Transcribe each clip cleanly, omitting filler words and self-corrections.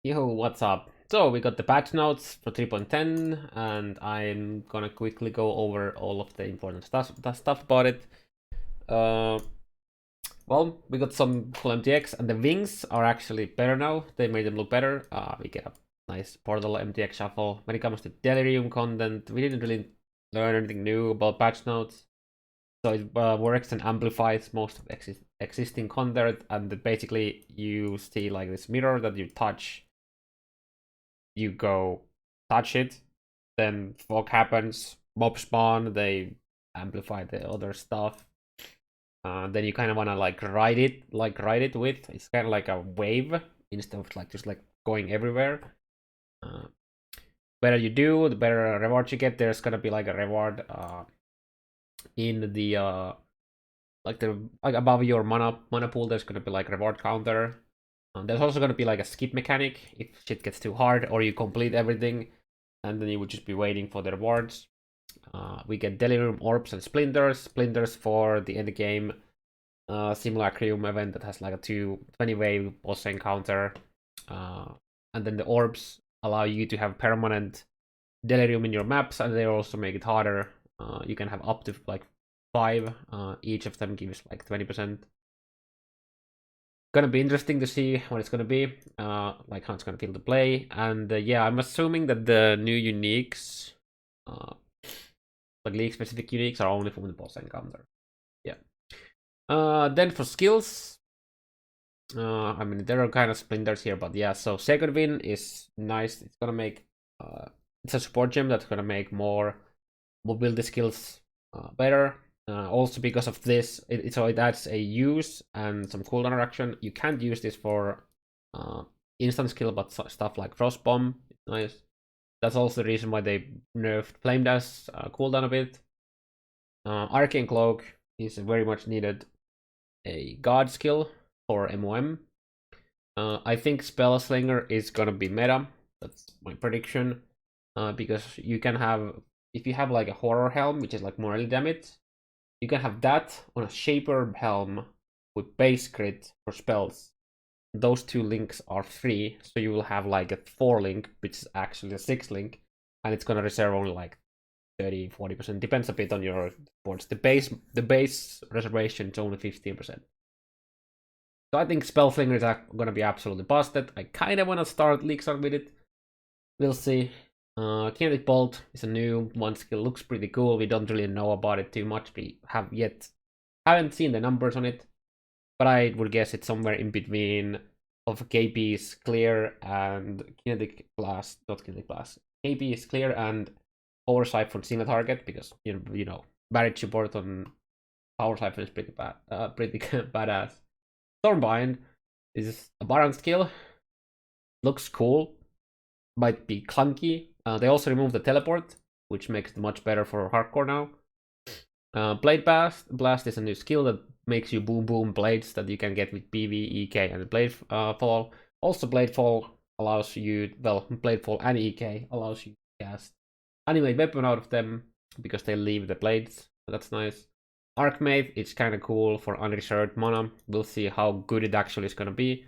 Yo, what's up? So we got the patch notes for 3.10, and I'm gonna quickly go over all of the important stuff about it. Uh, well, we got some cool MTX, and the wings are actually better now. They made them look better. We get a nice portal MTX shuffle. When it comes to Delirium content, we didn't really learn anything new about patch notes. So it works and amplifies most of existing content, and basically you see like this mirror that you touch, you go touch it, then fog happens, mob spawn, they amplify the other stuff. Then you kind of wanna ride it with. It's kind of like a wave instead of just going everywhere. Better you do, the better reward you get. There's gonna be like a reward in the above your mana pool. There's gonna be like reward counter. There's also gonna be like a skip mechanic if shit gets too hard or you complete everything, and then you would just be waiting for the rewards. We get Delirium orbs and splinters for the end game simulacrum event that has like a 20 wave boss encounter, and then the orbs allow you to have permanent Delirium in your maps, and they also make it harder. You can have up to like 5. Each of them gives like 20%. Gonna be interesting to see what it's gonna be, like how it's gonna feel to play. And yeah, I'm assuming that the new uniques, like league specific uniques, are only from the boss encounter. Yeah. Then for skills, I mean there are kind of splinters here, but yeah. So second win is nice. It's gonna make it's a support gem that's gonna make more mobility skills better. Also because of this, so it adds a use and some cooldown reduction. You can't use this for instant skill, but stuff like Frost Bomb is nice. That's also the reason why they nerfed Flame Dash cooldown a bit. Arcane Cloak is very much needed a god skill for MOM. I think Spell Slinger is gonna be meta. That's my prediction. Because you can have, if you have like a horror helm, which is like morally damage, you can have that on a Shaper helm with base crit for spells. Those two links are free, so you will have like a 4 link, which is actually a 6 link, and it's gonna reserve only like 30-40%. Depends a bit on your boards. The base reservation is only 15%. So I think Spellslinger is gonna be absolutely busted. I kinda wanna start Leaksar with it. We'll see. Kinetic Bolt is a new one skill, looks pretty cool. We don't really know about it too much. We haven't seen the numbers on it, but I would guess it's somewhere in between of KP's Clear and Kinetic Blast, not Kinetic Blast. KP is Clear and Power Siphon single target, because you know barrage support on Power Siphon is pretty badass. Stormbind is a Baron skill, looks cool, might be clunky. They also removed the teleport, which makes it much better for hardcore now. Blade Blast is a new skill that makes you boom boom blades that you can get with PV, EK, and Blade Fall. Also, Blade Fall allows you, well, Blade Fall and EK allows you to cast animate weapon out of them because they leave the blades. So that's nice. Archmage, it's kind of cool for unreserved mana. We'll see how good it actually is gonna be.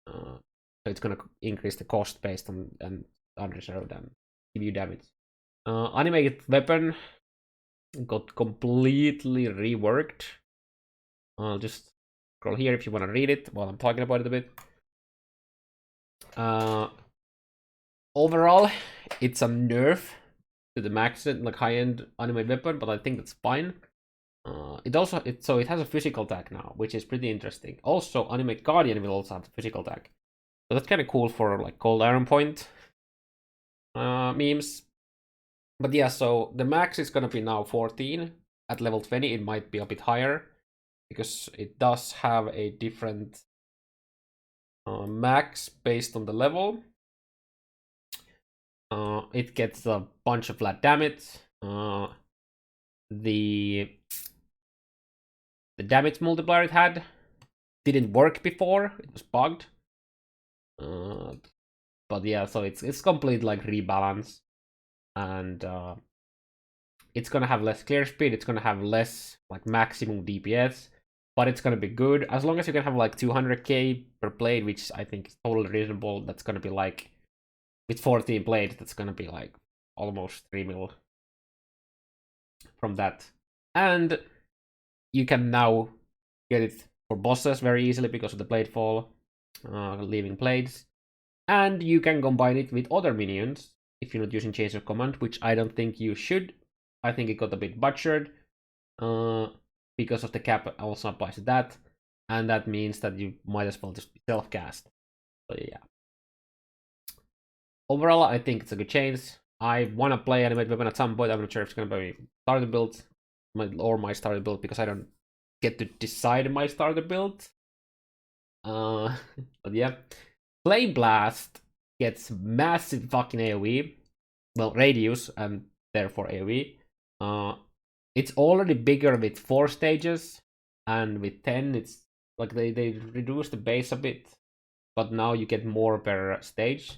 So it's gonna increase the cost based on and unreserved and give you damage. Animated weapon got completely reworked. I'll just scroll here if you want to read it while I'm talking about it a bit. Overall, it's a nerf to the max like high-end animated weapon, but I think that's fine. It has a physical tag now, which is pretty interesting. Also, Animate Guardian will also have a physical tag, so that's kind of cool for like Cold Iron Point memes. But yeah, so the max is gonna be now 14. At level 20, it might be a bit higher because it does have a different max based on the level. It gets a bunch of flat damage. The damage multiplier it had didn't work before. It was bugged. But yeah, so it's complete like rebalance, and it's gonna have less clear speed. It's gonna have less like maximum DPS. but it's gonna be good as long as you can have like 200k per blade, which I think is totally reasonable. That's gonna be like with 14 blades, that's gonna be like almost 3 mil from that. And you can now get it for bosses very easily because of the blade fall, leaving blades. And you can combine it with other minions if you're not using Chains of Command, which I don't think you should. I think it got a bit butchered because of the cap also applies to that. And that means that you might as well just self-cast. So yeah. Overall, I think it's a good change. I want to play Animate Weapon at some point. I'm not sure if it's going to be starter build or my starter build because I don't get to decide my starter build. But yeah. Flame Blast gets massive fucking AoE. Well, radius and therefore AoE. It's already bigger with 4 stages, and with 10, it's like they reduce the base a bit, but now you get more per stage.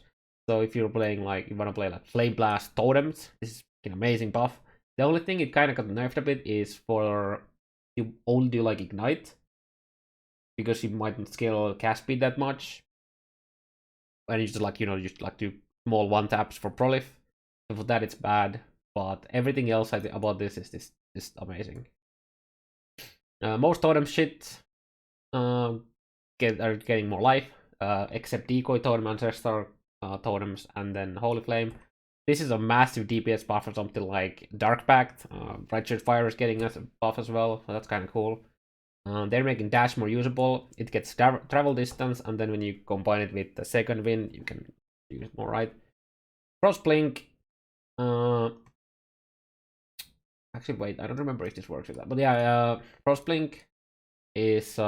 So if you're playing like you want to play like Flame Blast Totems, this is an amazing buff. The only thing it kind of got nerfed a bit is for you only do like Ignite, because you mightn't scale cast speed that much, and you just like just like do small one taps for prolif. So for that it's bad, but everything else I think about this is amazing. Most totem shit are getting more life, except decoy totem, ancestor totems, and then holy flame. This is a massive DPS buff for something like Dark Pact. Righteous Fire is getting a buff as well, so that's kind of cool. They're making dash more usable. It gets travel distance, and then when you combine it with the second wind, you can use it more, right? Frostblink. Actually, wait, I don't remember if this works with that, but yeah, Frostblink is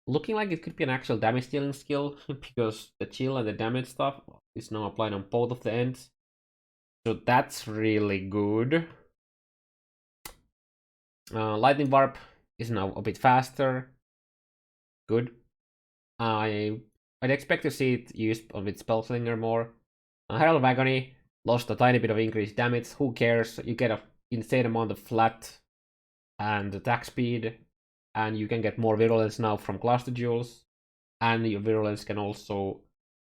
looking like it could be an actual damage dealing skill because the chill and the damage stuff is now applied on both of the ends. So that's really good. Lightning Warp is now a bit faster. Good. I'd expect to see it used with Spellslinger more. Herald of Agony lost a tiny bit of increased damage. Who cares? You get an insane amount of flat and attack speed, and you can get more virulence now from cluster jewels, and your virulence can also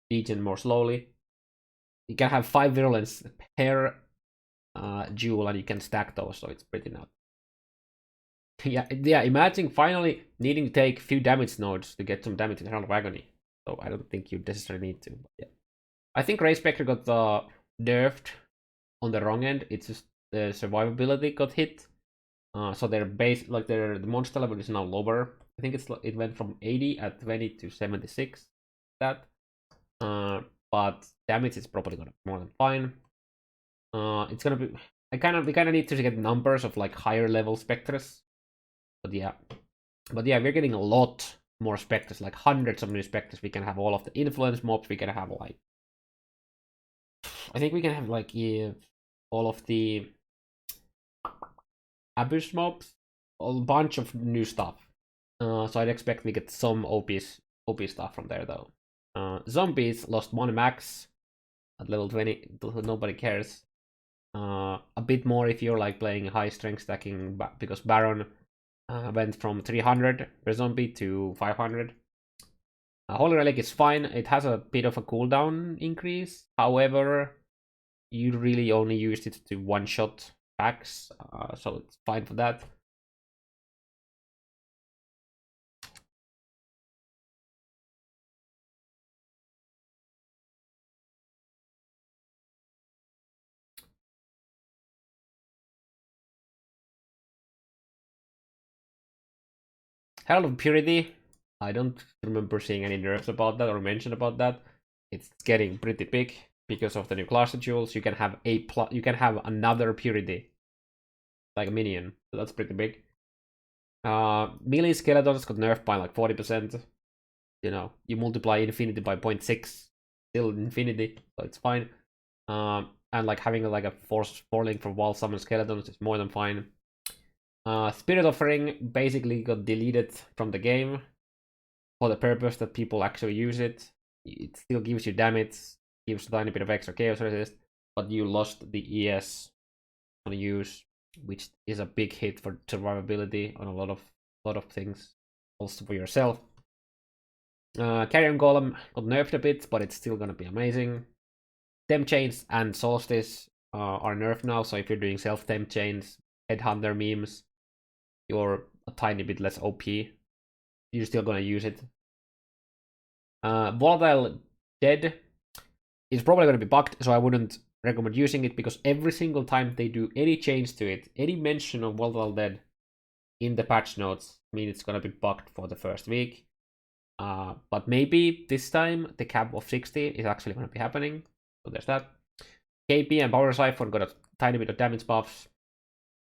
degen more slowly. You can have 5 virulence per jewel, and you can stack those, so it's pretty nuts. Yeah, imagine finally needing to take a few damage nodes to get some damage in Herald of Agony. So I don't think you necessarily need to, but yeah. I think Ray Spectre got nerfed on the wrong end. It's just the survivability got hit. So their base, like the monster level is now lower. I think it went from 80 at 20 to 76. That. But damage is probably gonna be more than fine. It's gonna be. We kind of need to get numbers of like higher level spectres. But yeah, we're getting a lot more spectres, like hundreds of new spectres. We can have all of the influence mobs. We can have like, I think we can have like all of the Abyss mobs, a bunch of new stuff. So I'd expect we get some OP stuff from there though. Zombies lost 1 max at level 20. Nobody cares. A bit more if you're like playing high strength stacking, because Baron went from 300 per zombie to 500. Holy Relic is fine. It has a bit of a cooldown increase. However, you really only used it to one-shot packs, so it's fine for that. Herald of Purity, I don't remember seeing any nerfs about that or mention about that. It's getting pretty big because of the new cluster jewels. You can have you can have another Purity, like a minion. So that's pretty big. Melee skeletons got nerfed by like 40%. You multiply infinity by 0.6, still infinity, so it's fine. And like having like a force 4-link for wall summon skeletons is more than fine. Spirit Offering basically got deleted from the game for the purpose that people actually use it. It still gives you damage, gives a tiny bit of extra chaos resist, but you lost the ES on use, which is a big hit for survivability on a lot of a lot of things also for yourself. Carrion Golem got nerfed a bit, but it's still gonna be amazing. Temp chains and Solstice are nerfed now, so if you're doing self-temp chains, Headhunter memes, you're a tiny bit less OP. You're still gonna use it. Volatile Dead is probably gonna be bugged, so I wouldn't recommend using it, because every single time they do any change to it, any mention of Volatile Dead in the patch notes, I mean it's gonna be bugged for the first week. But maybe this time the cap of 60 is actually gonna be happening. So there's that. KP and Power Siphon got a tiny bit of damage buffs.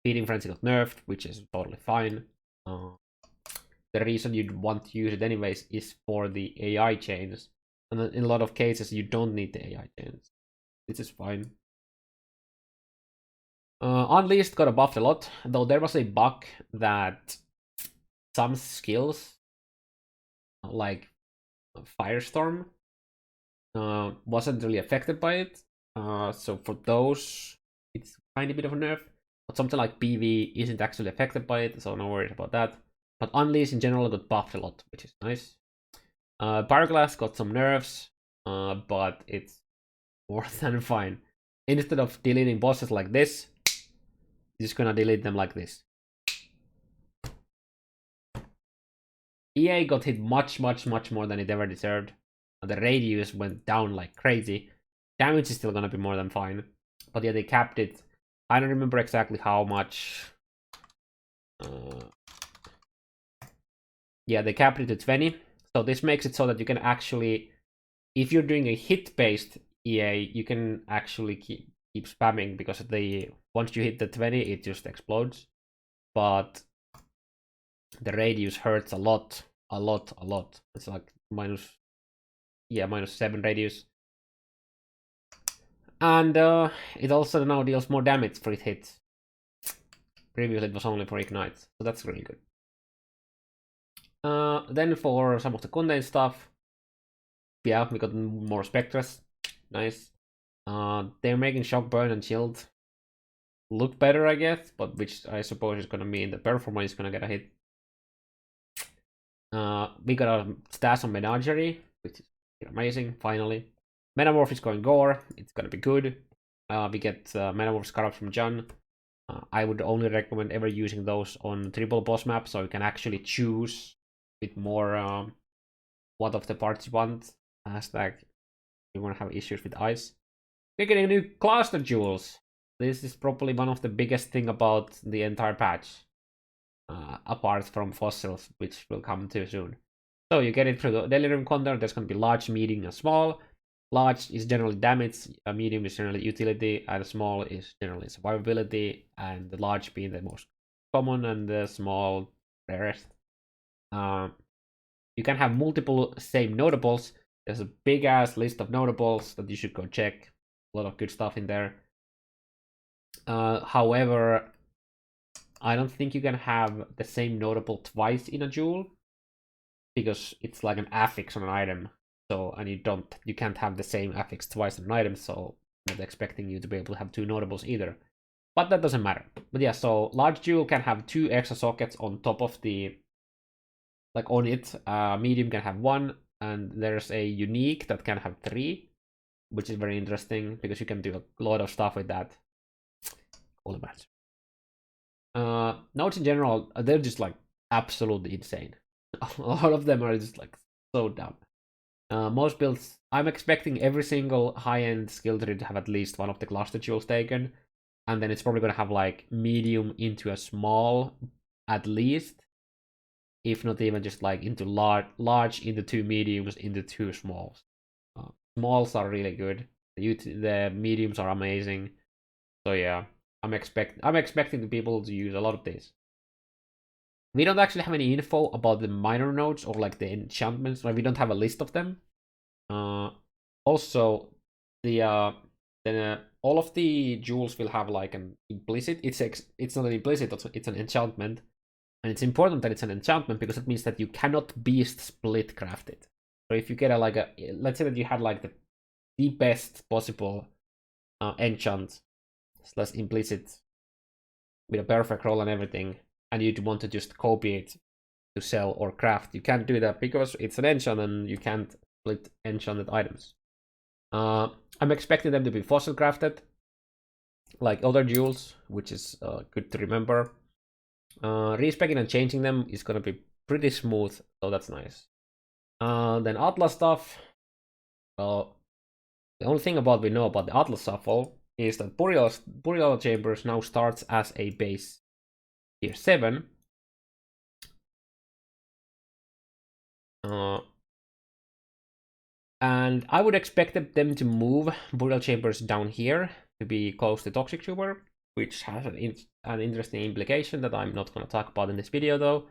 Feeding Frenzy got nerfed, which is totally fine. The reason you'd want to use it anyways is for the AI chains. And in a lot of cases, you don't need the AI chains. This is fine. Unleashed got buffed a lot, though there was a bug that some skills, like Firestorm, wasn't really affected by it. So for those, it's a tiny bit of a nerf. But something like PV isn't actually affected by it, so no worries about that. But Unleash in general got buffed a lot, which is nice. Pyroglass got some nerfs, but it's more than fine. Instead of deleting bosses like this, you're just gonna delete them like this. EA got hit much more than it ever deserved. The radius went down like crazy. Damage is still gonna be more than fine. But yeah, they capped it. I don't remember exactly how much. Yeah, they capped it to 20. So this makes it so that you can actually, if you're doing a hit-based EA, you can actually keep spamming, because once you hit the 20, it just explodes. But the radius hurts a lot. It's like minus 7 radius. And it also now deals more damage for it hits. Previously it was only for ignites, so that's really good. Then for some of the content stuff, yeah, we got more Spectres. Nice. They're making Shock, Burn, and Shield look better, I guess, but which I suppose is gonna mean the performance is gonna get a hit. We got a stash on Menagerie, which is amazing, finally. Metamorph is going Gore, it's gonna be good. We get Metamorph Scarab from John. I would only recommend ever using those on triple boss maps, so you can actually choose with more what of the parts you want. Hashtag you won't have issues with ice. We're getting new cluster jewels. This is probably one of the biggest thing about the entire patch. Apart from fossils, which will come too soon. So you get it through the Delirium content. There's going to be large, medium, and small. Large is generally damage, medium is generally utility, and small is generally survivability, and the large being the most common and the small rarest. You can have multiple same notables. There's a big ass list of notables that you should go check. A lot of good stuff in there. However, I don't think you can have the same notable twice in a jewel, because it's like an affix on an item. So, and you can't have the same affix twice on an item, so I'm not expecting you to be able to have two notables either. But that doesn't matter. But yeah, so large jewel can have 2 extra sockets on top of the, like on it. Medium can have 1, and there's a unique that can have 3, which is very interesting because you can do a lot of stuff with that. All the match. Notes in general, they're just like absolutely insane. A lot of them are just like so dumb. Most builds, I'm expecting every single high-end skill tree to have at least one of the cluster jewels taken, and then it's probably going to have like medium into a small at least, if not even just like into large into 2 mediums into 2 smalls. Smalls are really good. The mediums are amazing. So yeah, I'm expecting the people to use a lot of this. We don't actually have any info about the minor nodes or like the enchantments. Like we don't have a list of them. Also, all of the jewels will have like an implicit. It's not an implicit. It's an enchantment, and it's important that it's an enchantment because it means that you cannot beast split craft it. So if you get let's say that you had like the best possible enchant / implicit with a perfect roll and everything, and you'd want to just copy it to sell or craft. You can't do that because it's an enchant and you can't split enchanted items. I'm expecting them to be fossil crafted, like other jewels, which is good to remember. Respecking and changing them is gonna be pretty smooth, so that's nice. Then Atlas stuff. Well, the only thing we know about the Atlas shuffle is that Burial Chambers now starts as a base tier 7. And I would expect them to move Burial Chambers down here to be close to Toxic Super, which has an interesting implication that I'm not going to talk about in this video though.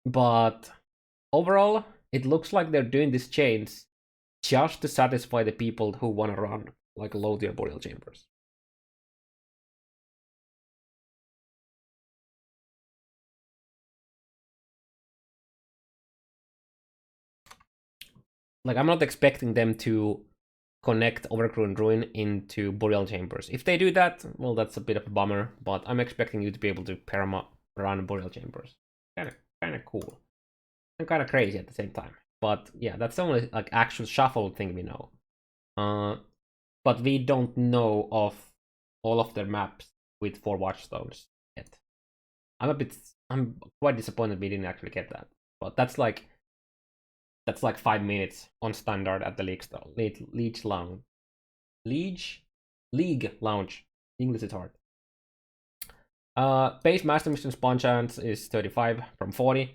But overall, it looks like they're doing this change just to satisfy the people who want to run like low tier Burial Chambers. Like, I'm not expecting them to connect Overgrown Ruin into Burial Chambers. If they do that, well, that's a bit of a bummer, but I'm expecting you to be able to perma run Burial Chambers. Kind of cool. And kind of crazy at the same time. But yeah, that's the only like actual shuffle thing we know. But we don't know of all of their maps with 4 Watchstones yet. I'm quite disappointed we didn't actually get that. But that's like 5 minutes on standard at the League Lounge. English is hard. Base Master Mission spawn chance is 35 from 40.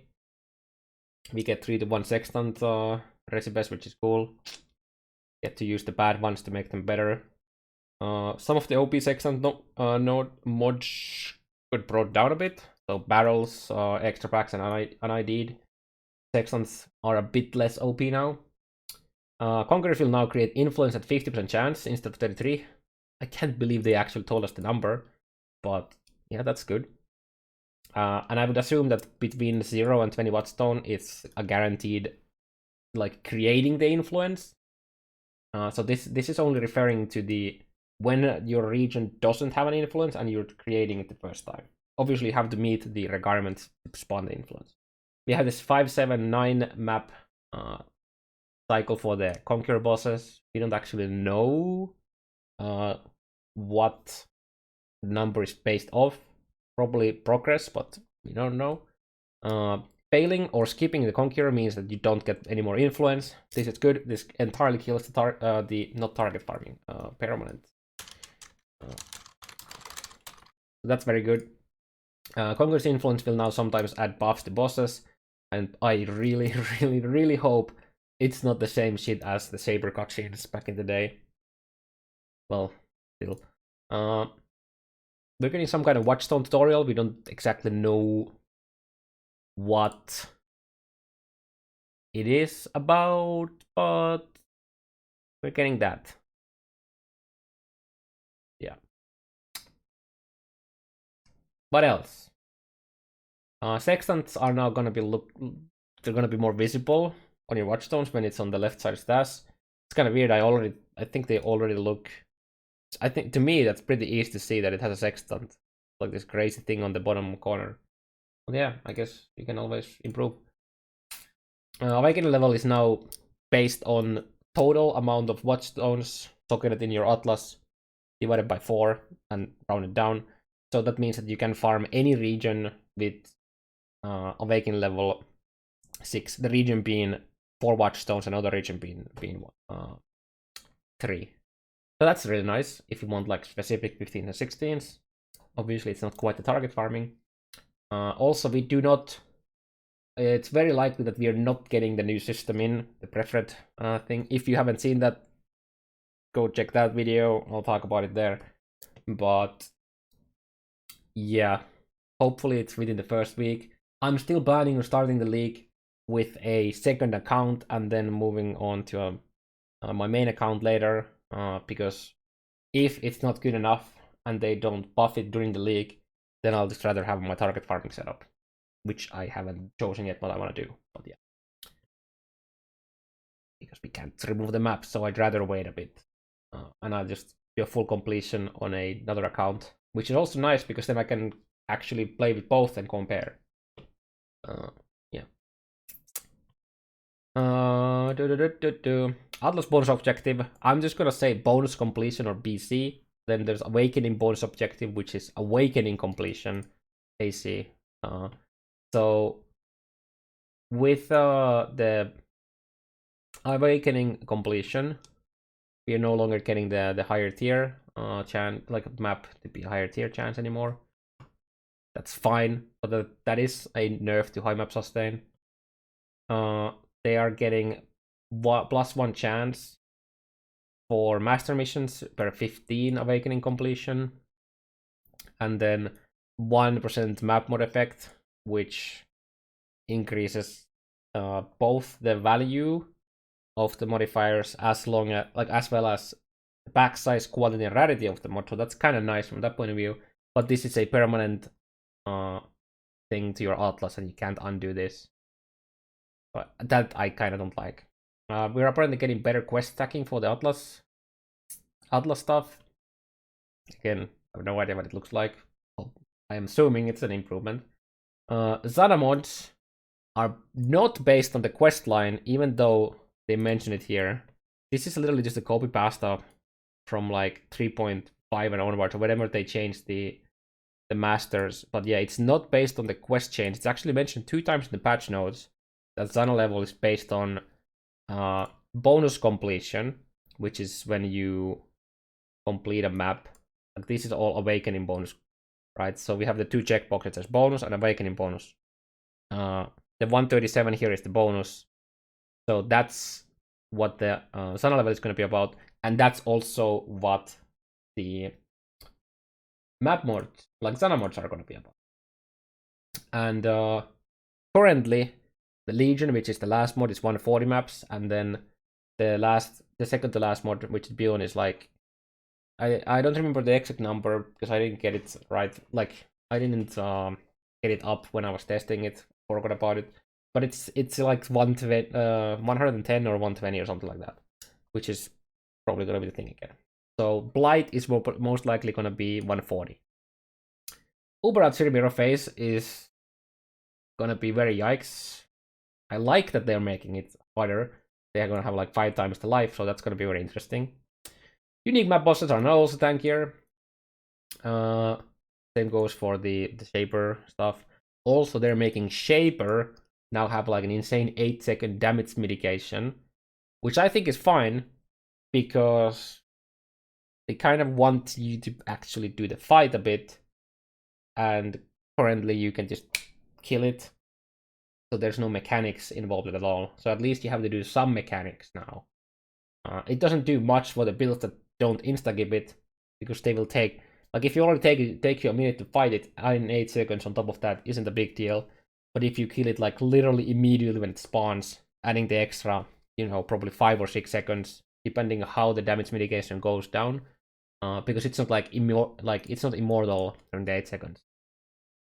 We get 3 to 1 sextant recipes, which is cool. Get to use the bad ones to make them better. Some of the OP sextant node mods got brought down a bit. So barrels, extra packs, and unID'd sextants are a bit less OP now. Conquerors will now create influence at 50% chance instead of 33. I can't believe they actually told us the number, but yeah, that's good. And I would assume that between 0 and 20 Wattstone, it's a guaranteed, like, creating the influence. So this is only referring to the when your region doesn't have an influence and you're creating it the first time. Obviously, you have to meet the requirements to spawn the influence. We have this 5-7-9 map cycle for the Conqueror bosses. We don't actually know what number is based off. Probably progress, but we don't know. Failing or skipping the Conqueror means that you don't get any more influence. This is good. This entirely kills the not target farming permanent. That's very good. Conqueror's influence will now sometimes add buffs to bosses, and I really, really, really hope it's not the same shit as the Saber cutscenes back in the day. Well, still. We're getting some kind of Watchstone tutorial. We don't exactly know what it is about, but we're getting that. Yeah. What else? Sextants are now gonna be they're gonna be more visible on your Watchstones when it's on the left side stash. It's kind of weird. I think they already look. I think to me that's pretty easy to see that it has a sextant, like this crazy thing on the bottom corner. But yeah, I guess you can always improve. Awakening level is now based on total amount of Watchstones socketed in your Atlas divided by 4 and rounded down. So that means that you can farm any region with Awakening level 6. The region being 4 Watchstones, another region being 3. So that's really nice if you want like specific 15s and 16s. Obviously, it's not quite the target farming. Also, we do not. It's very likely that we are not getting the new system in the preferred thing. If you haven't seen that, go check that video. I'll talk about it there. But yeah, hopefully it's within the first week. I'm still planning on starting the league with a second account and then moving on to my main account later. Because if it's not good enough and they don't buff it during the league, then I'll just rather have my target farming setup, which I haven't chosen yet what I want to do. But yeah, because we can't remove the map, so I'd rather wait a bit, and I'll just do a full completion on another account, which is also nice because then I can actually play with both and compare. Yeah. Atlas bonus objective. I'm just gonna say bonus completion or BC. Then there's awakening bonus objective, which is awakening completion, AC. So with the awakening completion, we are no longer getting the higher tier chance, like map to be a higher tier chance anymore. That's fine, but that is a nerf to high map sustain. They are getting +1 chance for master missions per 15 awakening completion, and then 1% map mod effect, which increases both the value of the modifiers as well as the pack size, quality, and rarity of the mod. So that's kind of nice from that point of view. But this is a permanent thing to your Atlas, and you can't undo this. But that I kind of don't like. We're apparently getting better quest stacking for the Atlas stuff. Again, I have no idea what it looks like. Well, I am assuming it's an improvement. Zana mods are not based on the quest line, even though they mention it here. This is literally just a copy pasta from like 3.5 and onwards, or whatever they changed the masters. But yeah, it's not based on the quest change. It's actually mentioned 2 times in the patch notes that Zana level is based on bonus completion, which is when you complete a map. Like this is all awakening bonus, right? So we have the 2 checkboxes as bonus and awakening bonus. The 137 here is the bonus. So that's what the Zana level is going to be about, and that's also what the map mods, like Zana mods, are going to be about. And currently, the Legion, which is the last mod, is 140 maps, and then the second to last mod, which is Beyond, is like I don't remember the exact number because I didn't get it right. Like I didn't get it up when I was testing it. Forgot about it. But it's like 110 or 120 or something like that, which is probably gonna be the thing again. So Blight is most likely gonna be 140. Uber at Zero phase is gonna be very yikes. I like that they're making it harder. They're gonna have like 5 times the life, so that's gonna be very interesting. Unique map bosses are now also tankier. Same goes for the Shaper stuff. Also, they're making Shaper now have like an insane 8-second damage mitigation, which I think is fine because they kind of want you to actually do the fight a bit, and currently you can just kill it, so there's no mechanics involved at all. So at least you have to do some mechanics now. It doesn't do much for the builds that don't insta-gib it, because they will take, like if you already take you a minute to fight it, in 8 seconds on top of that isn't a big deal. But if you kill it like literally immediately when it spawns, adding the extra, probably 5 or 6 seconds, depending on how the damage mitigation goes down, because it's not like it's not immortal during the 8 seconds.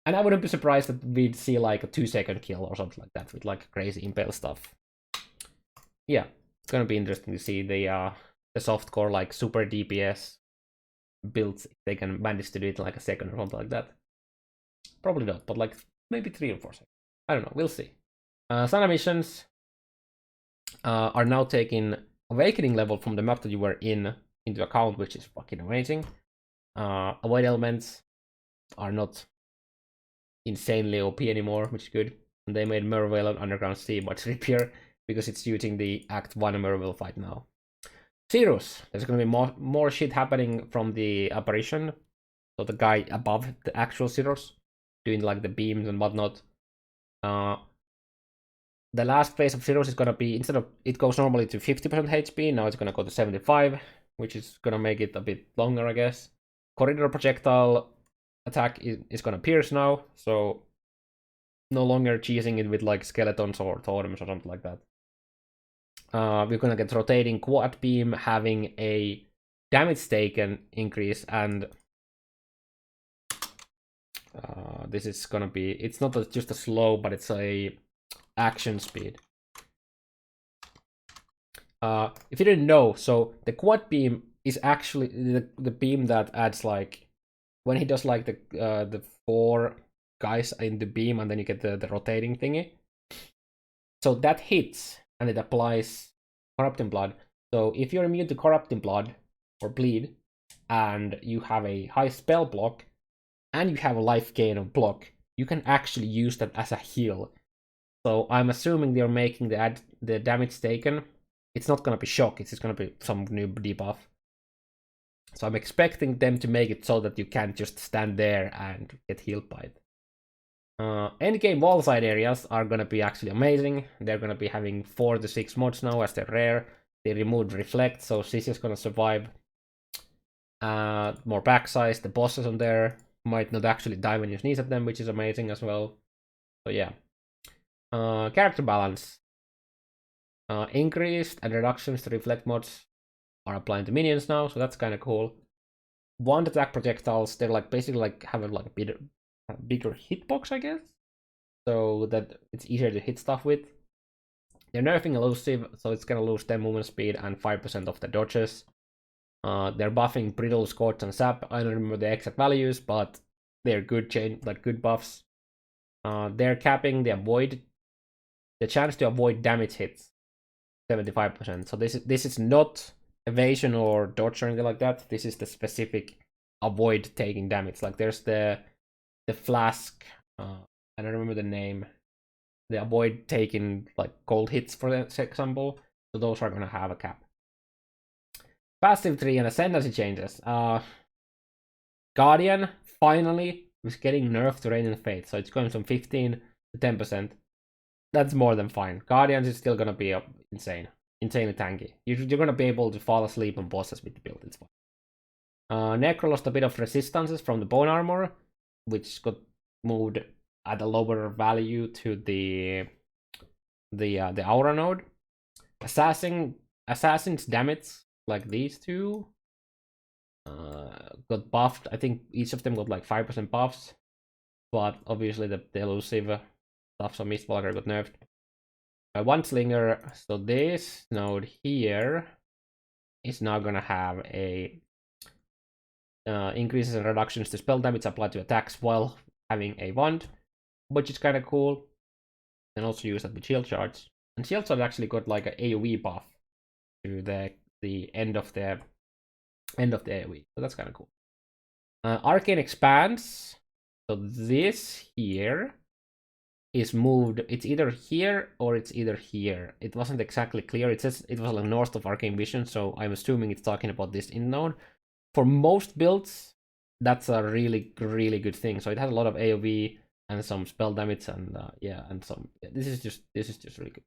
And I wouldn't be surprised that we'd see like a 2-second kill or something like that with like crazy impale stuff. Yeah, it's gonna be interesting to see the softcore like super DPS builds, if they can manage to do it in like a second or something like that. Probably not, but like maybe 3 or 4 seconds. I don't know, we'll see. Sana missions are now taking awakening level from the map that you were into account, which is fucking amazing. Avoid elements are not insanely OP anymore, which is good. And they made Mervale and Underground Sea much rippier because it's using the Act 1 Mervale fight now. Zeros. There's gonna be more shit happening from the apparition. So the guy above the actual Zeros, doing like the beams and whatnot. The last phase of Zeros is gonna be, instead of it goes normally to 50% HP, now it's gonna go to 75, which is gonna make it a bit longer, I guess. Corridor projectile attack is gonna pierce now, so no longer cheesing it with like skeletons or totems or something like that. We're gonna get rotating quad beam having a damage taken increase, and this is gonna be, it's not just a slow, but it's a action speed. If you didn't know, so the quad beam is actually the beam that adds like, when he does like the 4 guys in the beam and then you get the rotating thingy. So that hits and it applies Corrupting Blood. So if you're immune to Corrupting Blood or Bleed, and you have a high spell block, and you have a life gain of block, you can actually use that as a heal. So I'm assuming they're making the damage taken. It's not gonna be shock, it's just gonna be some new debuff. So I'm expecting them to make it so that you can't just stand there and get healed by it. Endgame wall side areas are gonna be actually amazing. They're gonna be having 4 to 6 mods now as they're rare. They removed Reflect, so Sis is gonna survive. More back size, the bosses on there might not actually die when you sneeze at them, which is amazing as well. So yeah. Character balance. Increased and reductions to reflect mods are applying to minions now, so that's kind of cool. One attack projectiles, they're like basically like having like a bigger hitbox, I guess, so that it's easier to hit stuff with. They're nerfing elusive, so it's gonna lose 10 movement speed and 5% of the dodges. They're buffing brittle, scorch, and sap. I don't remember the exact values, but they're good good buffs. They're capping the chance to avoid damage hits 75%. So this is not evasion or dodge or anything like that. This is the specific avoid taking damage. Like there's the flask. I don't remember the name. The avoid taking like cold hits, for example. So those are gonna have a cap. Passive tree and ascendancy changes. Guardian finally is getting nerfed to Radiant Fate, so it's going from 15 to 10%. That's more than fine. Guardians is still gonna be insanely tanky. You're gonna be able to fall asleep on bosses with the build. It's fine. Necro lost a bit of resistances from the bone armor, which got moved at a lower value to the aura node. Assassin's damage, like these two, got buffed. I think each of them got like 5% buffs, but obviously the elusive stuff, so Mistwalker got nerfed. One slinger, so this node here is now gonna have a increases and reductions to spell damage applied to attacks while having a wand, which is kind of cool. And also use that with shield shards. And shield shards actually got like an AoE buff to the end of the AoE, so that's kind of cool. Arcane expands. So this here is moved. It's either here or it's either here. It wasn't exactly clear. It says it was like north of Arcane Vision, so I'm assuming it's talking about this in node. For most builds, that's a really good thing. So it has a lot of AoE and some spell damage, and yeah, and some. Yeah, this is just really good.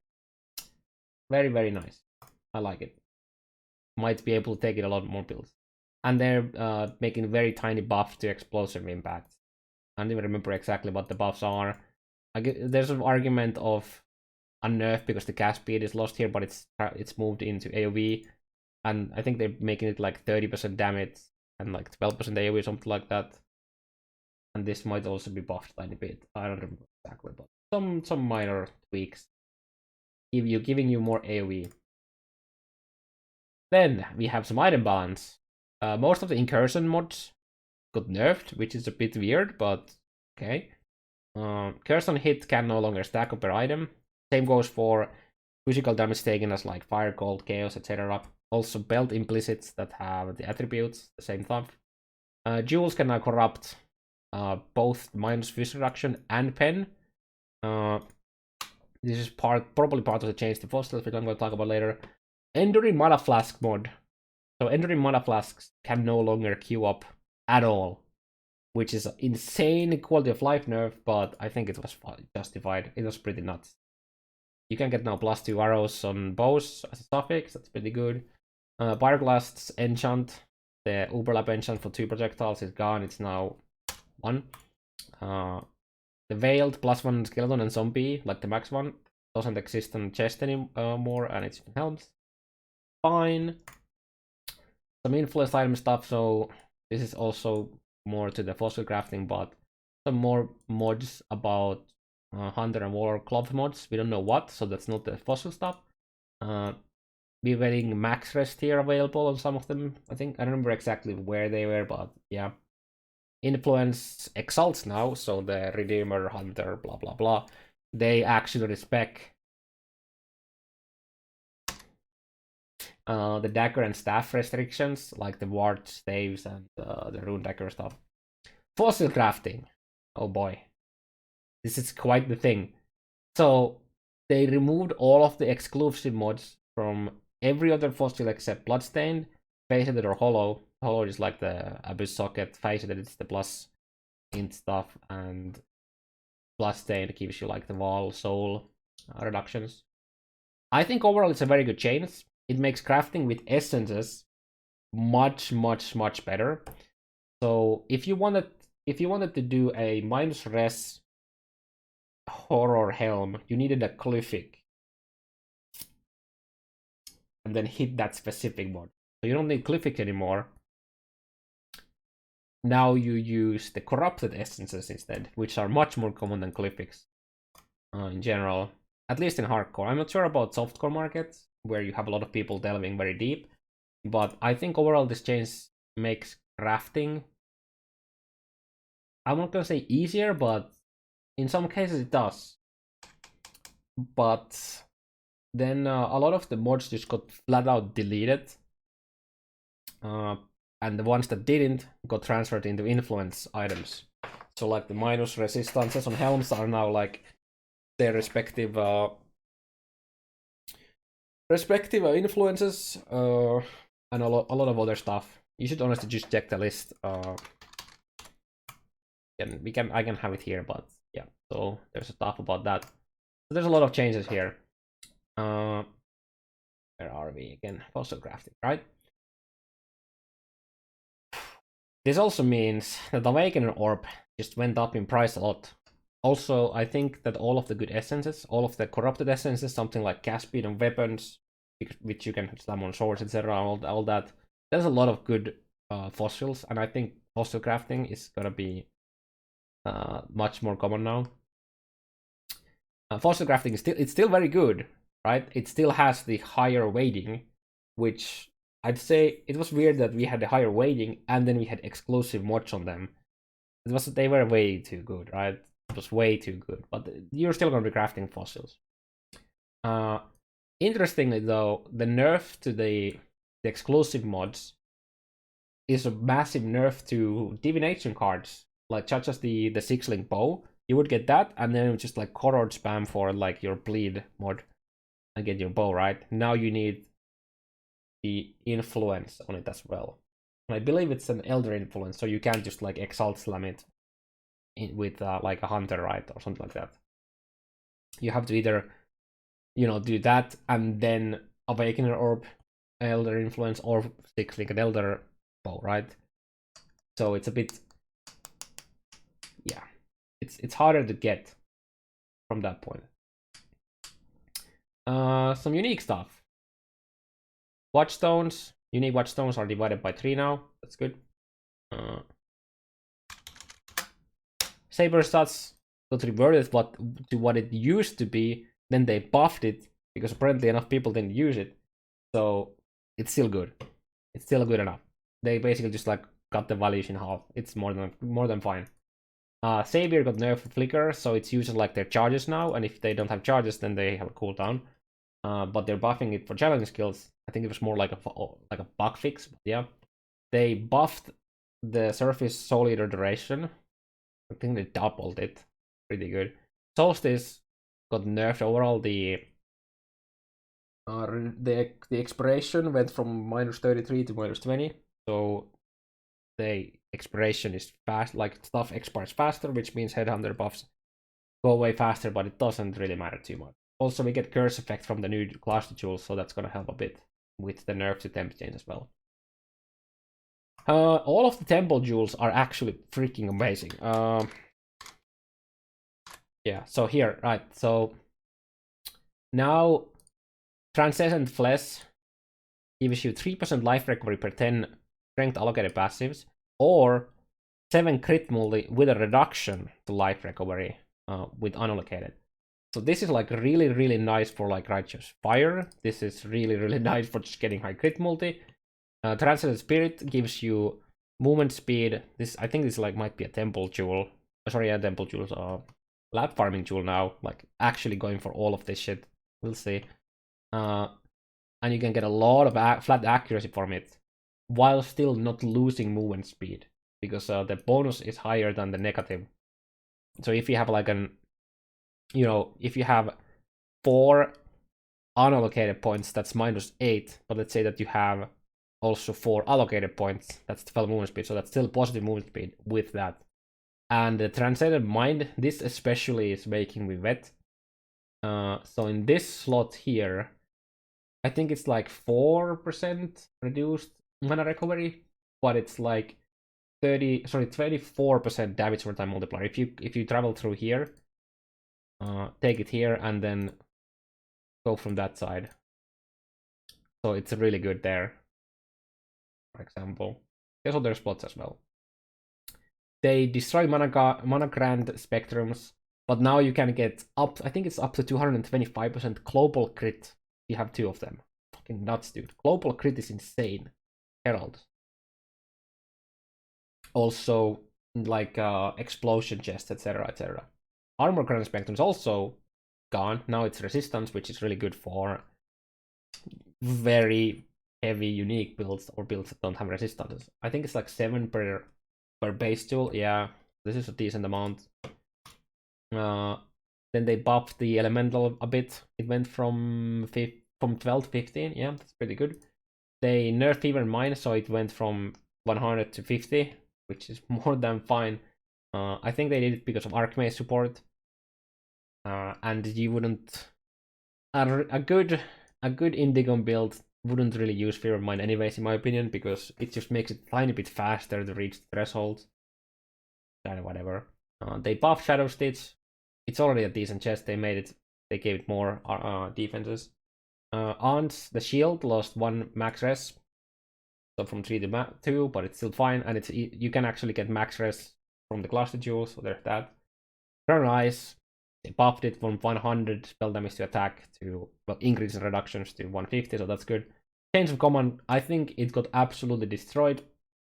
Very nice. I like it. Might be able to take it a lot more builds. And they're making very tiny buffs to explosive impact. I don't even remember exactly what the buffs are. There's an argument of a nerf because the cast speed is lost here, but it's moved into AoE, and I think they're making it like 30% damage and like 12% AoE, something like that. And this might also be buffed a tiny bit. I don't remember exactly, but some minor tweaks giving you more AoE. Then we have some item balance. Most of the incursion mods got nerfed, which is a bit weird, but okay. Curse on hit can no longer stack up per item. Same goes for physical damage taken as like fire, cold, chaos, etc. Also belt implicits that have the attributes, the same stuff. Jewels can now corrupt both minus fuse reduction and pen. This is probably part of the change to fossils, which I'm going to talk about later. Enduring Mana Flask mod. So Enduring Mana Flasks can no longer queue up at all, which is insane quality of life nerf, but I think it was justified. It was pretty nuts. You can get now +2 arrows on bows as a suffix. That's pretty good. Pyroglast's enchant, the overlap enchant for 2 projectiles is gone. It's now 1. The veiled +1 skeleton and zombie, like the max one, doesn't exist on chest anymore, and it's in helms. Fine. Some influence item stuff, so this is also more to the fossil crafting, but some more mods about Hunter and Warlord cloth mods. We don't know what, so that's not the fossil stuff. We're getting max rest here available on some of them. I think I don't remember exactly where they were, but yeah. Influence exalts now, so the Redeemer, Hunter, blah blah blah. They actually respect The dagger and staff restrictions, like the ward staves and the rune dagger stuff. Fossil crafting. Oh boy. This is quite the thing. So they removed all of the exclusive mods from every other fossil except Bloodstained, Faceted or Hollow. Hollow is like the Abyss Socket, Faceted it's the plus int stuff, and Bloodstained gives you like the wall soul reductions. I think overall it's a very good change. It makes crafting with essences much better. So if you wanted to do a minus res horror helm, you needed a Glyphic and then hit that specific mod. So you don't need Glyphic anymore. Now you use the corrupted essences instead, which are much more common than Glyphics in general, at least in hardcore. I'm not sure about softcore markets where you have a lot of people delving very deep, but I think overall this change makes crafting, I'm not gonna say easier, but in some cases it does. But then a lot of the mods just got flat out deleted. And the ones that didn't got transferred into influence items. So like the minus resistances on helms are now like their respective influences and a lot of other stuff. You should honestly just check the list. I can have it here, but yeah. So there's stuff about that. So there's a lot of changes here. Where are we again? Fossil crafting, right? This also means that Awakening Orb just went up in price a lot. Also, I think that all of the good essences, all of the corrupted essences, something like cast speed on weapons, which you can slam on swords, etc., all that, there's a lot of good fossils, and I think fossil crafting is gonna be much more common now. Fossil crafting is still very good, right? It still has the higher weighting, which I'd say it was weird that we had the higher weighting and then we had exclusive mods on them. They were way too good, right? It was way too good, but you're still gonna be crafting fossils. Interestingly though, the nerf to the exclusive mods is a massive nerf to divination cards, like such as the 6-link bow. You would get that, and then just like corrode spam for like your bleed mod and get your bow, right? Now you need the influence on it as well. And I believe it's an elder influence, so you can't just like exalt slam it with like a hunter, right, or something like that. You have to either, do that and then Awakening Orb, elder influence, or 6-link an elder bow, right? So it's a bit, yeah, it's harder to get from that point. Some unique stuff. Watchstones, unique watchstones are divided by 3 now. That's good. Saber stats got reverted to what it used to be. Then they buffed it because apparently enough people didn't use it. So it's still good. It's still good enough. They basically just like cut the values in half. It's more than fine. Savior got nerfed flicker, so it's using like their charges now. And if they don't have charges, then they have a cooldown. But they're buffing it for challenge skills. I think it was more like a bug fix. But yeah, they buffed the surface soul eater duration. I think they doubled it. Pretty good. Solstice got nerfed overall. The expiration went from -33 to -20. So the expiration is fast. Like stuff expires faster, which means headhunter buffs go away faster. But it doesn't really matter too much. Also, we get curse effect from the new cluster jewels, so that's gonna help a bit with the nerf to temp change as well. All of the temple jewels are actually freaking amazing. Yeah, so here, right, so now Transcendent Flesh gives you 3% life recovery per 10 strength allocated passives, or 7 crit multi with a reduction to life recovery with unallocated. So this is like really nice for like Righteous Fire. This is really nice for just getting high crit multi. Transcendent Spirit gives you movement speed. This, I think this like might be a temple jewel. Sorry, a temple jewel. Lab farming jewel now. Like actually going for all of this shit. We'll see. and you can get a lot of flat accuracy from it, while still not losing movement speed, because the bonus is higher than the negative. So if you have like if you have 4 unallocated points, that's -8, but let's say that you have also 4 allocated points, that's 12 movement speed, so that's still positive movement speed with that. And the Translated Mind, this especially is making me wet. So in this slot here, I think it's like 4% reduced mana recovery, but it's like 24% damage over time multiplier. If you travel through here, take it here and then go from that side. So it's really good there. For example, there's other spots as well. They destroy mana grand spectrums, but now you can get up. I think it's up to 225% global crit. You have 2 of them. Fucking nuts, dude. Global crit is insane. Herald. Also, like explosion chest, etc., etc. Armor grand spectrum is also gone. Now it's resistance, which is really good for very heavy unique builds or builds that don't have resistance. I think it's like 7 per base tool. Yeah, this is a decent amount. Then they buffed the elemental a bit. It went from 12 to 15. Yeah, that's pretty good. They nerfed Fever Mine, so it went from 100 to 50, which is more than fine. I think they did it because of Archmage support. And you wouldn't a good Indigo build wouldn't really use Fear of Mine anyways, in my opinion, because it just makes it a tiny bit faster to reach the threshold. Kind of whatever. They buffed Shadow Stitch. It's already a decent chest. They gave it more defenses. Aunt's the shield lost 1 max res, so from 3 to 2, but it's still fine, and you can actually get max res from the cluster jewels, so there's that. Crown Eyes, they buffed it from 100 spell damage to attack to, well, increase in reductions to 150, so that's good. Change of command, I think it got absolutely destroyed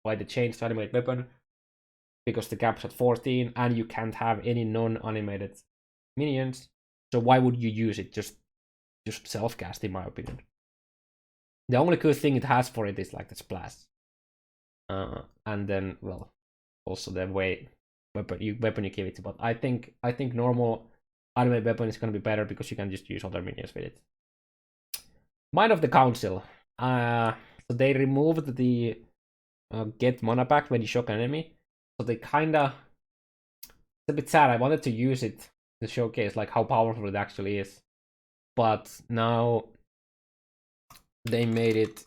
by the change to animate weapon, because the cap's at 14, and you can't have any non-animated minions, so why would you use it? Just self-cast, in my opinion. The only good thing it has for it is like the splash. And then, well, also the way weapon you give it to, but I think normal animated weapon is gonna be better because you can just use other minions with it. Mind of the Council. So they removed the get mana back when you shock an enemy. So they kinda, it's a bit sad. I wanted to use it to showcase like how powerful it actually is, but now they made it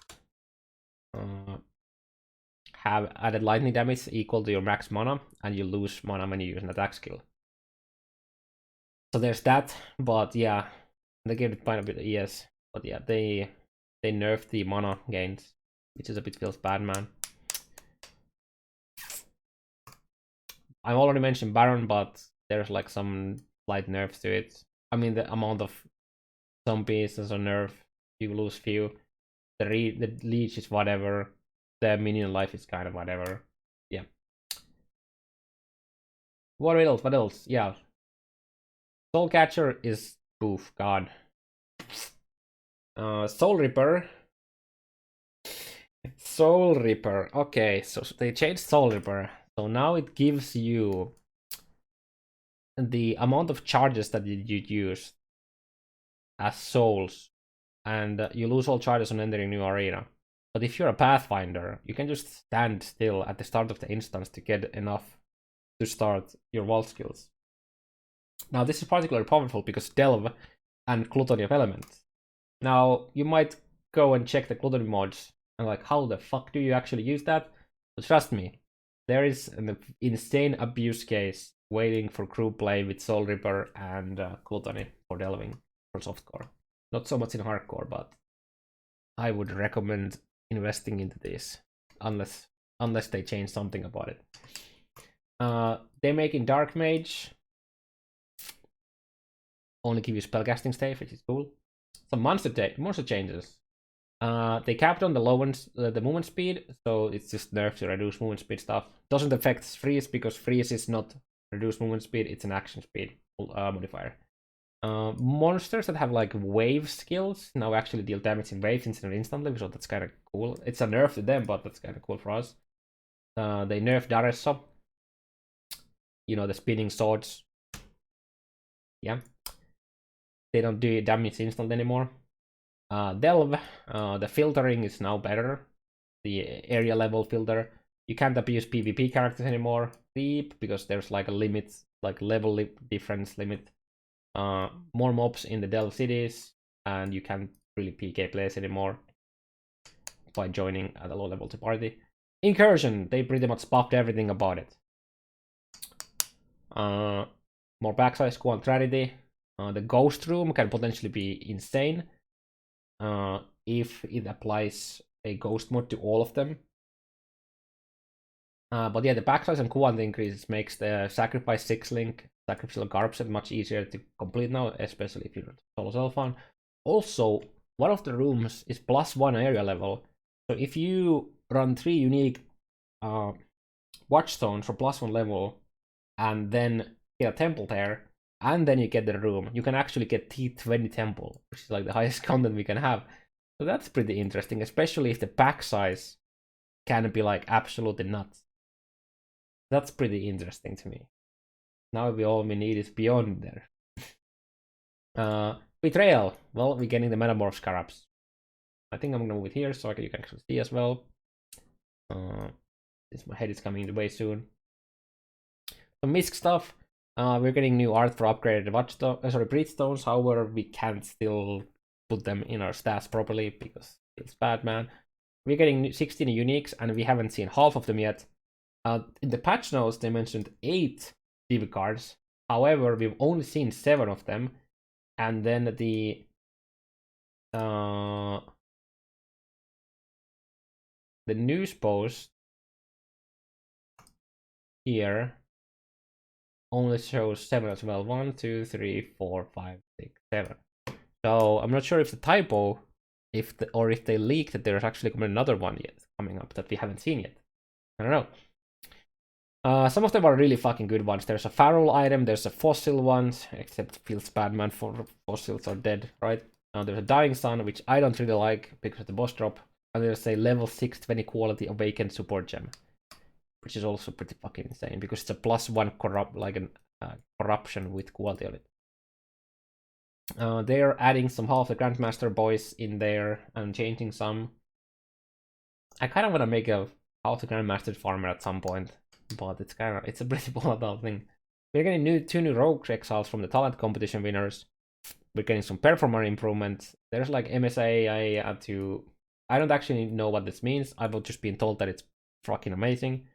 have added lightning damage equal to your max mana, and you lose mana when you use an attack skill. So there's that, but yeah, they gave it quite a bit of ES, but yeah, they nerfed the mana gains, which is a bit feels bad, man. I already mentioned Baron, but there's like some slight nerfs to it. I mean, the amount of zombies is a nerf. You lose few. The leech is whatever. The minion life is kind of whatever. Yeah. What else? What else? Yeah. Soul Catcher is poof. God. Soul Reaper. Soul Reaper. Okay, so they changed Soul Reaper. So now it gives you the amount of charges that you use as souls, and you lose all charges on entering new arena. But if you're a Pathfinder, you can just stand still at the start of the instance to get enough to start your vault skills. Now this is particularly powerful because Delve and Gluttony of Elements. Now you might go and check the Gluttony mods and like, how the fuck do you actually use that? But trust me, there is an insane abuse case waiting for crew play with Soul Reaper and Gluttony for delving for softcore. Not so much in hardcore, but I would recommend investing into this unless they change something about it. They're making Dark Mage only give you spellcasting save, which is cool. Some monster changes. They capped on the low ones, the movement speed, so it's just nerfed to reduce movement speed stuff. Doesn't affect freeze because freeze is not reduced movement speed; it's an action speed modifier. Monsters that have like wave skills now actually deal damage in waves instead of instantly, so that's kind of cool. It's a nerf to them, but that's kind of cool for us. They nerfed Daressa. You know, the spinning swords. Yeah. They don't do damage instant anymore. Delve, the filtering is now better. The area level filter. You can't abuse PvP characters anymore. Deep, because there's like a limit, like level difference limit. More mobs in the Delve cities, and you can't really PK players anymore by joining at a low level to party. Incursion, they pretty much buffed everything about it. More backside quantity. The ghost room can potentially be insane if it applies a ghost mode to all of them. But yeah, the backside and quantity increases makes the sacrifice 6 link sacrificial garb set much easier to complete now, especially if you're solo self-found. Also, one of the rooms is +1 area level, so if you run 3 unique watchstones for +1 level and then get a temple there, and then you get the room, you can actually get T20 temple, which is like the highest content we can have. So that's pretty interesting, especially if the pack size can be like absolutely nuts. That's pretty interesting to me. Now all we need is beyond there. Betrayal. Well, we're getting the Metamorph Scarabs. I think I'm gonna move it here so you can actually see as well. Since my head is coming in the way soon. Some Misk stuff. We're getting new art for upgraded Breedstones. However, we can't still put them in our stats properly because it's bad, man. We're getting 16 uniques and we haven't seen half of them yet. In the patch notes, they mentioned 8 TV cards. However, we've only seen 7 of them. And then the news post here only shows 7 as well. 1, 2, 3, 4, 5, 6, 7. So I'm not sure if the typo, or if they leaked that there's actually another one yet coming up that we haven't seen yet. I don't know. Some of them are really fucking good ones. There's a Farrell item, there's a fossil one, except feels bad, man, for fossils are dead, right? There's a Dying Sun, which I don't really like because of the boss drop. And there's a level 620 quality Awakened support gem, which is also pretty fucking insane because it's a +1 corruption with quality on it. They're adding some Hall of the Grandmaster boys in there and changing some. I kind of want to make a Hall of the Grandmaster farmer at some point, but it's a pretty volatile thing. We're getting 2 new Rogue Exiles from the talent competition winners. We're getting some performer improvements. There's like MSA. I don't actually know what this means. I've just been told that it's fucking amazing.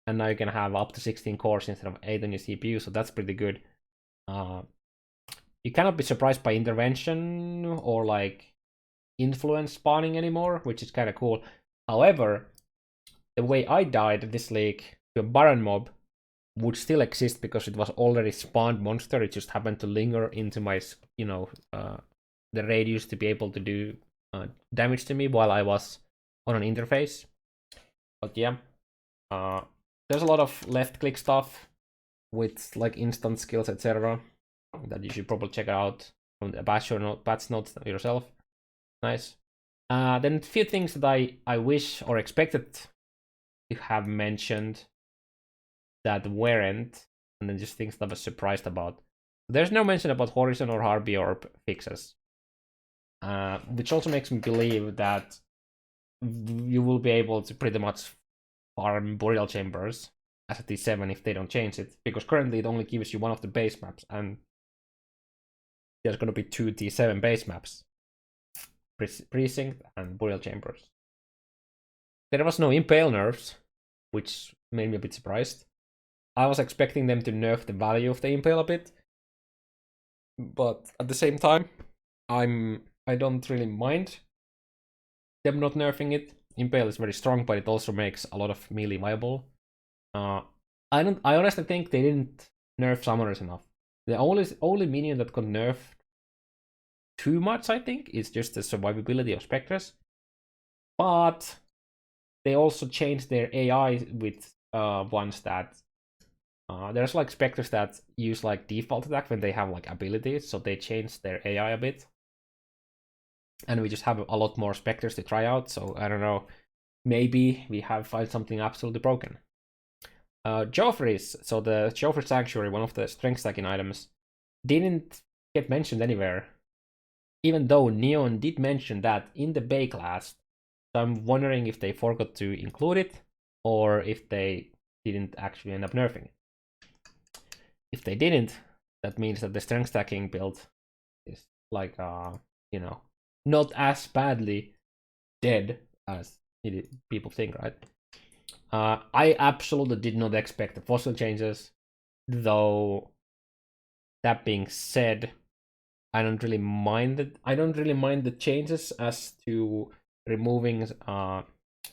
And now you can have up to 16 cores instead of 8 on your CPU, so that's pretty good. You cannot be surprised by intervention or like influence spawning anymore, which is kind of cool. However, the way I died this league to a Baron mob would still exist because it was already spawned monster. It just happened to linger into my, the radius to be able to do damage to me while I was on an interface. But yeah, there's a lot of left click stuff with like instant skills, etc. that you should probably check out from the patch notes yourself. Nice. Then a few things that I wish or expected to have mentioned that weren't, and then just things that I was surprised about. There's no mention about Horizon or Harvey Orb fixes, which also makes me believe that you will be able to pretty much farm Burial Chambers as a T7 if they don't change it, because currently it only gives you one of the base maps, and there's going to be 2 T7 base maps, Precinct and Burial Chambers. There was no Impale nerfs, which made me a bit surprised. I was expecting them to nerf the value of the Impale a bit, but at the same time, I don't really mind them not nerfing it. Impale is very strong, but it also makes a lot of melee viable. I honestly think they didn't nerf summoners enough. The only minion that got nerfed too much, I think, is just the survivability of Spectres. But they also changed their AI with ones that There's like specters that use like default attack when they have like abilities, so they change their AI a bit. And we just have a lot more specters to try out, so I don't know. Maybe we have find something absolutely broken. Joffrey's, so the Joffrey Sanctuary, one of the strength stacking items, didn't get mentioned anywhere. Even though Neon did mention that in the Bay class, so I'm wondering if they forgot to include it, or if they didn't actually end up nerfing it. If they didn't, that means that the strength stacking build is like, you know, not as badly dead as people think, right? I absolutely did not expect the fossil changes, though. That being said, I don't really mind it. I don't really mind the changes as to removing the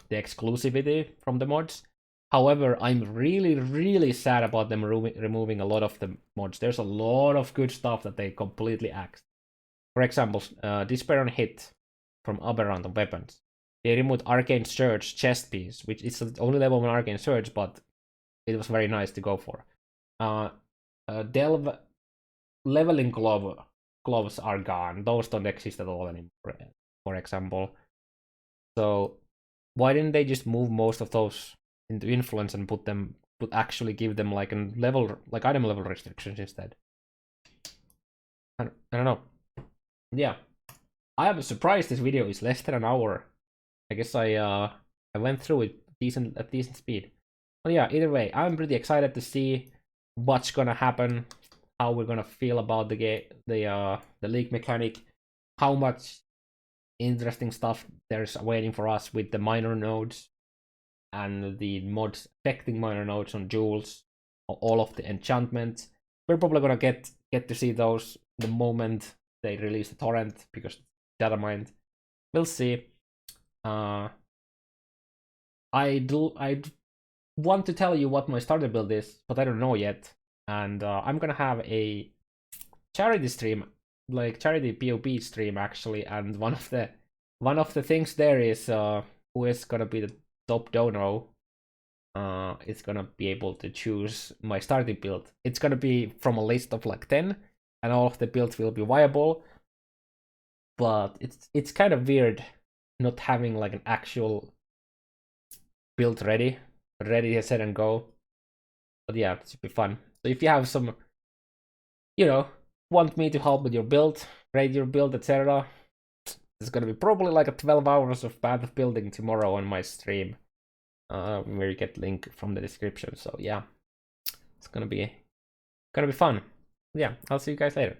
exclusivity from the mods. However, I'm really sad about them removing a lot of the mods. There's a lot of good stuff that they completely axed. For example, Despair on Hit from Aberrant on weapons. They removed Arcane Surge chest piece, which is the only level 1 Arcane Surge, but it was very nice to go for. Delve leveling gloves are gone. Those don't exist at all anymore, for example. So why didn't they just move most of those into influence and actually give them like an level, like item level restrictions instead? I don't know. Yeah, I am surprised this video is less than an hour. I guess I went through it at decent speed. But yeah, either way, I'm pretty excited to see what's gonna happen, how we're gonna feel about the game, the league mechanic, how much interesting stuff there's waiting for us with the minor nodes and the mods affecting minor nodes on jewels, all of the enchantments. We're probably gonna get to see those the moment they release the torrent, because data mined. We'll see. I want to tell you what my starter build is, but I don't know yet. And I'm gonna have a charity stream, like charity POP stream actually, and one of the things there is who is gonna be the top donor is gonna be able to choose my starting build. It's gonna be from a list of like 10, and all of the builds will be viable. But it's kind of weird not having like an actual build ready, set and go. But yeah, it should be fun. So if you have some, want me to help with your build, rate your build, etc., there's gonna be probably like a 12 hours of path of building tomorrow on my stream, where you get link from the description. So yeah, it's gonna be fun. Yeah, I'll see you guys later.